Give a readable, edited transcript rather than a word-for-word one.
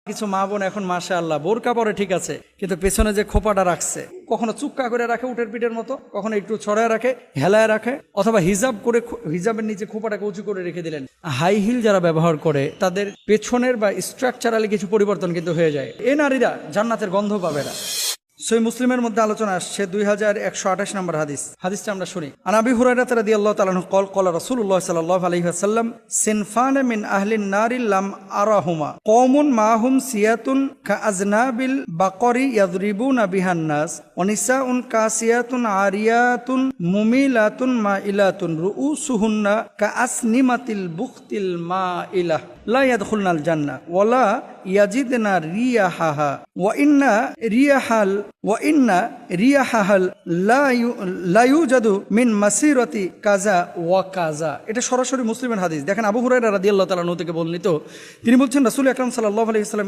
কিছু মা বোন এখন মাশাআল্লাহ বোরকা পরে ঠিক আছে, কিন্তু পেছনে যে খোপাটা রাখছে, কখনো চুক্কা করে রাখে উটের পিঠের মতো, কখনো একটু ছড়ায় রাখে, হেলায় রাখে, অথবা হিজাব করে হিজাবের নিচে খোপাটাকে উঁচু করে রেখে দিলেন। হাই হিল যারা ব্যবহার করে তাদের পেছনের বা স্ট্রাকচারালি কিছু পরিবর্তন কিন্তু হয়ে যায়। এই নারীরা জান্নাতের গন্ধ পাবে না। সহিহ মুসলিমের মধ্যে আলোচনা আসছে 2128 নম্বর হাদিসটা আমরা শুনি। আন আবি হুরায়রা রাদিয়াল্লাহু তাআলা আনহু ক্বালা রাসূলুল্লাহ সাল্লাল্লাহু আলাইহি ওয়াসাল্লাম সিনফান মিন আহলিন নারি লাম আরাহুমা কওমুন মাহুম সিয়াতুন কাআজনাবিল বাকরি ইয়াদরিবুনা বিহান নাস ওয়া নিসাউন কাসিয়াতুন আরিয়াতুন মুমিলাতুন মাইলাতুন রুউসুহুন্না কাআসনিমাতিল বুখতিল মাইলা লা ইয়াদখুলনাল জান্নাহ ওয়ালা ইয়াজিদনা রিয়াহাহা ওয়া ইন্না রিয়াহাল লা ইউজাদু মিন মাসিরাতি কাযা ওয়া কাযা। এটা সরাসরি মুসলিমের হাদিস। দেখেন আবু হুরায়রা রাদিয়াল্লাহু তাআলা আনহু থেকে বর্ণিত, তিনি বলছেন রাসূল আকরাম সাল্লাল্লাহু আলাইহি ওয়াসাল্লাম